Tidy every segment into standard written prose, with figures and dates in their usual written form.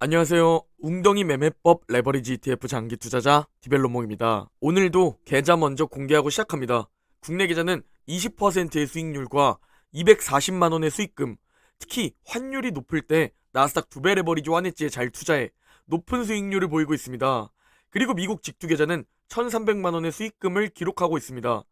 안녕하세요. 웅덩이 매매법 레버리지 ETF 장기 투자자 디벨로몽입니다. 오늘도 계좌 먼저 공개하고 시작합니다. 국내 계좌는 20%의 수익률과 240만원의 수익금, 특히 환율이 높을 때 나스닥 2배 레버리지 환해지에 잘 투자해 높은 수익률을 보이고 있습니다. 그리고 미국 직투 계좌는 1300만원의 수익금을 기록하고 있습니다.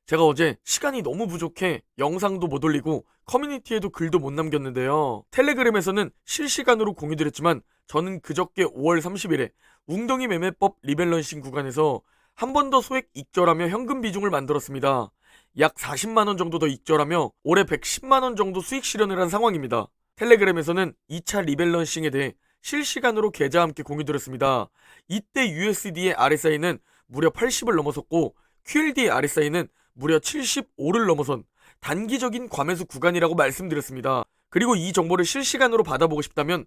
제가 어제 시간이 너무 부족해 영상도 못 올리고 커뮤니티에도 글도 못 남겼는데요. 텔레그램에서는 실시간으로 공유드렸지만 저는 그저께 5월 30일에 웅덩이 매매법 리밸런싱 구간에서 한 번 더 소액 익절하며 현금 비중을 만들었습니다. 약 40만원 정도 더 익절하며 올해 110만원 정도 수익 실현을 한 상황입니다. 텔레그램에서는 2차 리밸런싱에 대해 실시간으로 계좌와 함께 공유드렸습니다. 이때 USD의 RSI는 무려 80을 넘어섰고 QLD의 RSI는 무려 75를 넘어선 단기적인 과매수 구간이라고 말씀드렸습니다. 그리고 이 정보를 실시간으로 받아보고 싶다면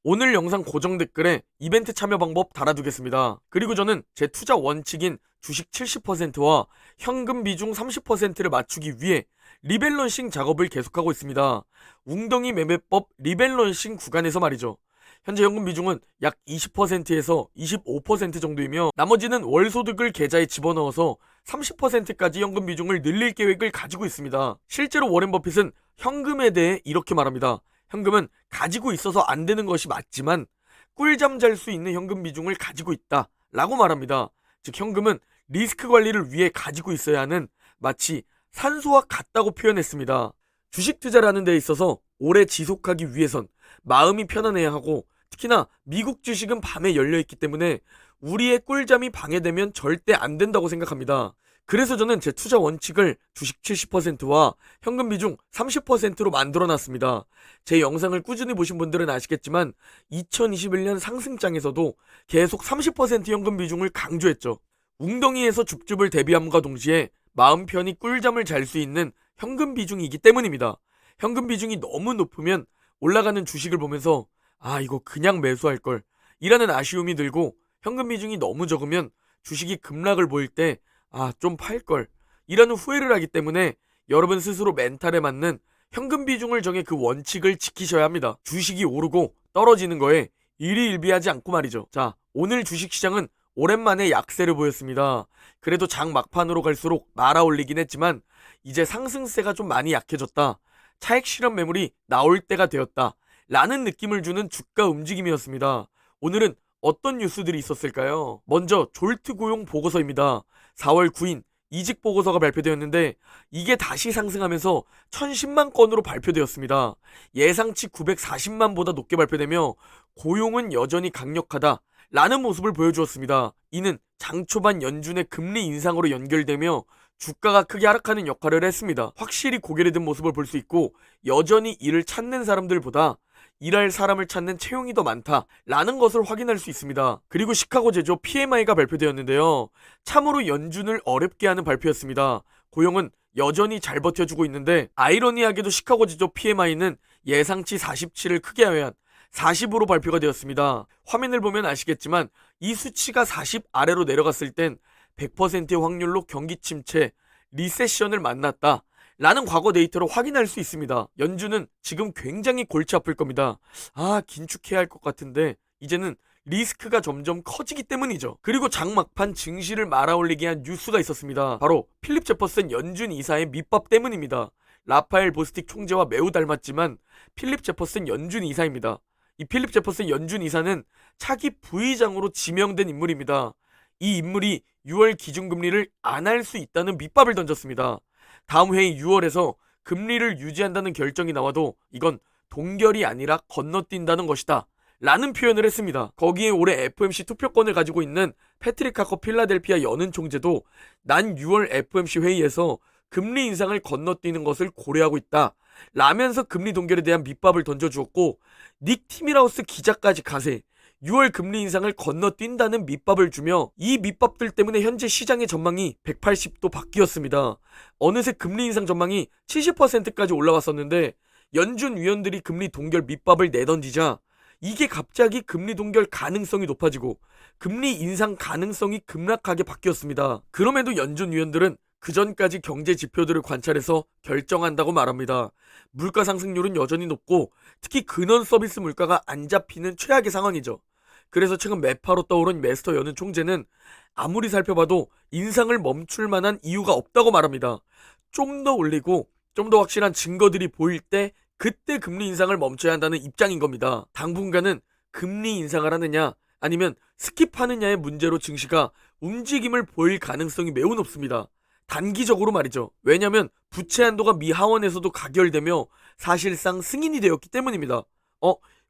오늘 영상 고정 댓글에 이벤트 참여 방법 달아두겠습니다. 그리고 저는 제 투자 원칙인 주식 70%와 현금 비중 30%를 맞추기 위해 리밸런싱 작업을 계속하고 있습니다. 웅덩이 매매법 리밸런싱 구간에서 말이죠. 현재 현금 비중은 약 20%에서 25% 정도이며 나머지는 월소득을 계좌에 집어넣어서 30%까지 현금 비중을 늘릴 계획을 가지고 있습니다. 실제로 워렌 버핏은 현금에 대해 이렇게 말합니다. 현금은 가지고 있어서 안 되는 것이 맞지만 꿀잠 잘 수 있는 현금 비중을 가지고 있다 라고 말합니다. 즉 현금은 리스크 관리를 위해 가지고 있어야 하는 마치 산소와 같다고 표현했습니다. 주식 투자를 하는 데 있어서 오래 지속하기 위해선 마음이 편안해야 하고 특히나 미국 주식은 밤에 열려있기 때문에 우리의 꿀잠이 방해되면 절대 안 된다고 생각합니다. 그래서 저는 제 투자 원칙을 주식 70%와 현금 비중 30%로 만들어놨습니다. 제 영상을 꾸준히 보신 분들은 아시겠지만 2021년 상승장에서도 계속 30% 현금 비중을 강조했죠. 웅덩이에서 줍줍을 대비함과 동시에 마음 편히 꿀잠을 잘 수 있는 현금 비중이기 때문입니다. 현금 비중이 너무 높으면 올라가는 주식을 보면서 이거 그냥 매수할 걸 이라는 아쉬움이 들고 현금 비중이 너무 적으면 주식이 급락을 보일 때 좀 팔 걸 이라는 후회를 하기 때문에 여러분 스스로 멘탈에 맞는 현금 비중을 정해 그 원칙을 지키셔야 합니다. 주식이 오르고 떨어지는 거에 일희일비하지 않고 말이죠. 자, 오늘 주식시장은 오랜만에 약세를 보였습니다. 그래도 장 막판으로 갈수록 말아올리긴 했지만 이제 상승세가 좀 많이 약해졌다. 차익 실현 매물이 나올 때가 되었다. 라는 느낌을 주는 주가 움직임이었습니다. 오늘은 어떤 뉴스들이 있었을까요? 먼저 졸트 고용 보고서입니다. 4월 9일 이직 보고서가 발표되었는데 이게 다시 상승하면서 1010만 건으로 발표되었습니다. 예상치 940만보다 높게 발표되며 고용은 여전히 강력하다 라는 모습을 보여주었습니다. 이는 장 초반 연준의 금리 인상으로 연결되며 주가가 크게 하락하는 역할을 했습니다. 확실히 고개를 든 모습을 볼 수 있고 여전히 일을 찾는 사람들보다 일할 사람을 찾는 채용이 더 많다 라는 것을 확인할 수 있습니다. 그리고 시카고 제조 PMI가 발표되었는데요. 참으로 연준을 어렵게 하는 발표였습니다. 고용은 여전히 잘 버텨주고 있는데 아이러니하게도 시카고 제조 PMI는 예상치 47을 크게 하회한 40으로 발표가 되었습니다. 화면을 보면 아시겠지만 이 수치가 40 아래로 내려갔을 땐 100%의 확률로 경기 침체, 리세션을 만났다 라는 과거 데이터로 확인할 수 있습니다. 연준은 지금 굉장히 골치 아플 겁니다. 긴축해야 할 것 같은데 이제는 리스크가 점점 커지기 때문이죠. 그리고 장막판 증시를 말아올리게 한 뉴스가 있었습니다. 바로 필립 제퍼슨 연준 이사의 밑밥 때문입니다. 라파엘 보스틱 총재와 매우 닮았지만 필립 제퍼슨 연준 이사입니다. 이 필립 제퍼슨 연준 이사는 차기 부의장으로 지명된 인물입니다. 이 인물이 6월 기준금리를 안 할 수 있다는 밑밥을 던졌습니다. 다음 회의 6월에서 금리를 유지한다는 결정이 나와도 이건 동결이 아니라 건너뛴다는 것이다 라는 표현을 했습니다. 거기에 올해 FOMC 투표권을 가지고 있는 패트릭 하커 필라델피아 연은 총재도 난 6월 FOMC 회의에서 금리 인상을 건너뛰는 것을 고려하고 있다 라면서 금리 동결에 대한 밑밥을 던져주었고 닉 티밀하우스 기자까지 가세 6월 금리 인상을 건너뛴다는 밑밥을 주며 이 밑밥들 때문에 현재 시장의 전망이 180도 바뀌었습니다. 어느새 금리 인상 전망이 70%까지 올라왔었는데 연준 위원들이 금리 동결 밑밥을 내던지자 이게 갑자기 금리 동결 가능성이 높아지고 금리 인상 가능성이 급락하게 바뀌었습니다. 그럼에도 연준 위원들은 그 전까지 경제 지표들을 관찰해서 결정한다고 말합니다. 물가 상승률은 여전히 높고 특히 근원 서비스 물가가 안 잡히는 최악의 상황이죠. 그래서 최근 매파로 떠오른 메스터 여는 총재는 아무리 살펴봐도 인상을 멈출 만한 이유가 없다고 말합니다. 좀 더 올리고 좀 더 확실한 증거들이 보일 때 그때 금리 인상을 멈춰야 한다는 입장인 겁니다. 당분간은 금리 인상을 하느냐 아니면 스킵하느냐의 문제로 증시가 움직임을 보일 가능성이 매우 높습니다. 단기적으로 말이죠. 왜냐면 부채 한도가 미 하원에서도 가결되며 사실상 승인이 되었기 때문입니다.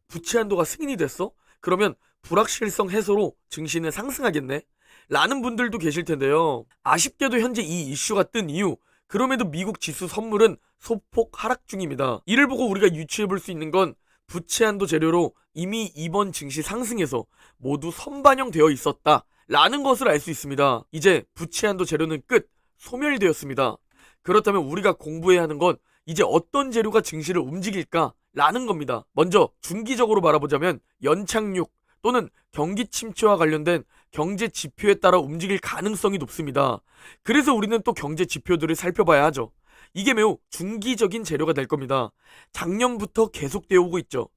부채 한도가 승인이 됐어? 그러면 불확실성 해소로 증시는 상승하겠네? 라는 분들도 계실 텐데요. 아쉽게도 현재 이 이슈가 뜬 이유, 그럼에도 미국 지수 선물은 소폭 하락 중입니다. 이를 보고 우리가 유추해 볼 수 있는 건 부채 한도 재료로 이미 이번 증시 상승에서 모두 선반영되어 있었다 라는 것을 알 수 있습니다. 이제 부채 한도 재료는 끝, 소멸되었습니다. 그렇다면 우리가 공부해야 하는 건 이제 어떤 재료가 증시를 움직일까 라는 겁니다. 먼저 중기적으로 바라보자면 연착륙 또는 경기 침체와 관련된 경제 지표에 따라 움직일 가능성이 높습니다. 그래서 우리는 또 경제 지표들을 살펴봐야 하죠. 이게 매우 중기적인 재료가 될 겁니다. 작년부터 계속되어 오고 있죠.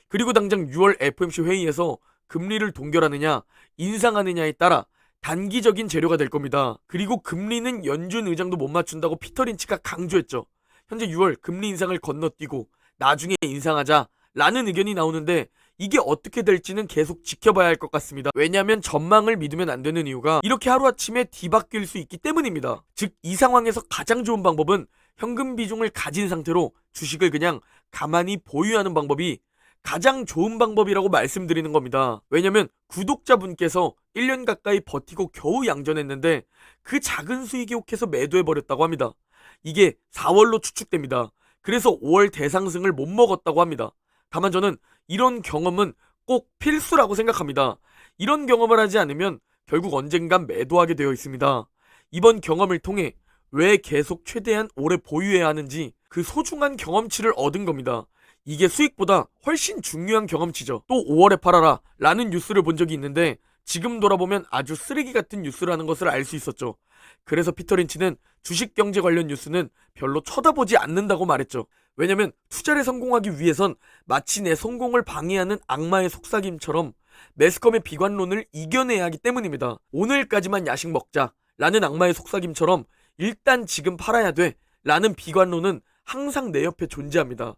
그리고 당장 6월 FOMC 회의에서 금리를 동결하느냐 인상하느냐에 따라 단기적인 재료가 될 겁니다. 그리고 금리는 연준 의장도 못 맞춘다고 피터 린치가 강조했죠. 현재 6월 금리 인상을 건너뛰고 나중에 인상하자 라는 의견이 나오는데 이게 어떻게 될지는 계속 지켜봐야 할 것 같습니다. 왜냐하면 전망을 믿으면 안 되는 이유가 이렇게 하루아침에 뒤바뀔 수 있기 때문입니다. 즉 이 상황에서 가장 좋은 방법은 현금 비중을 가진 상태로 주식을 그냥 가만히 보유하는 방법이 가장 좋은 방법이라고 말씀드리는 겁니다. 왜냐면 구독자분께서 1년 가까이 버티고 겨우 양전했는데 그 작은 수익이 혹해서 매도해버렸다고 합니다. 이게 4월로 추측됩니다. 그래서 5월 대상승을 못 먹었다고 합니다. 다만 저는 이런 경험은 꼭 필수라고 생각합니다. 이런 경험을 하지 않으면 결국 언젠간 매도하게 되어 있습니다. 이번 경험을 통해 왜 계속 최대한 오래 보유해야 하는지 그 소중한 경험치를 얻은 겁니다. 이게 수익보다 훨씬 중요한 경험치죠. 또 5월에 팔아라 라는 뉴스를 본 적이 있는데 지금 돌아보면 아주 쓰레기 같은 뉴스라는 것을 알 수 있었죠. 그래서 피터 린치는 주식 경제 관련 뉴스는 별로 쳐다보지 않는다고 말했죠. 왜냐면 투자를 성공하기 위해선 마치 내 성공을 방해하는 악마의 속삭임처럼 매스컴의 비관론을 이겨내야 하기 때문입니다. 오늘까지만 야식 먹자 라는 악마의 속삭임처럼 일단 지금 팔아야 돼 라는 비관론은 항상 내 옆에 존재합니다.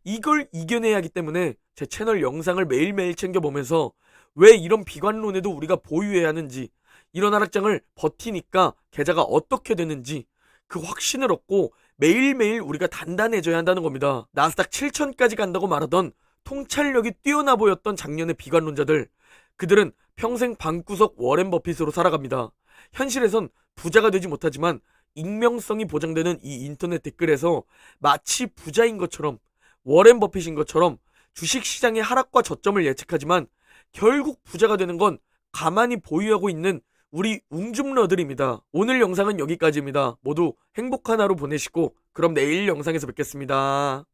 이걸 이겨내야 하기 때문에 제 채널 영상을 매일매일 챙겨보면서 왜 이런 비관론에도 우리가 보유해야 하는지, 이런 하락장을 버티니까 계좌가 어떻게 되는지 그 확신을 얻고 매일매일 우리가 단단해져야 한다는 겁니다. 나스닥 7천까지 간다고 말하던 통찰력이 뛰어나 보였던 작년의 비관론자들, 그들은 평생 방구석 워렌 버핏으로 살아갑니다. 현실에선 부자가 되지 못하지만 익명성이 보장되는 이 인터넷 댓글에서 마치 부자인 것처럼, 워렌 버핏인 것처럼 주식시장의 하락과 저점을 예측하지만 결국 부자가 되는 건 가만히 보유하고 있는 우리 웅줌러들입니다. 오늘 영상은 여기까지입니다. 모두 행복한 하루 보내시고 그럼 내일 영상에서 뵙겠습니다.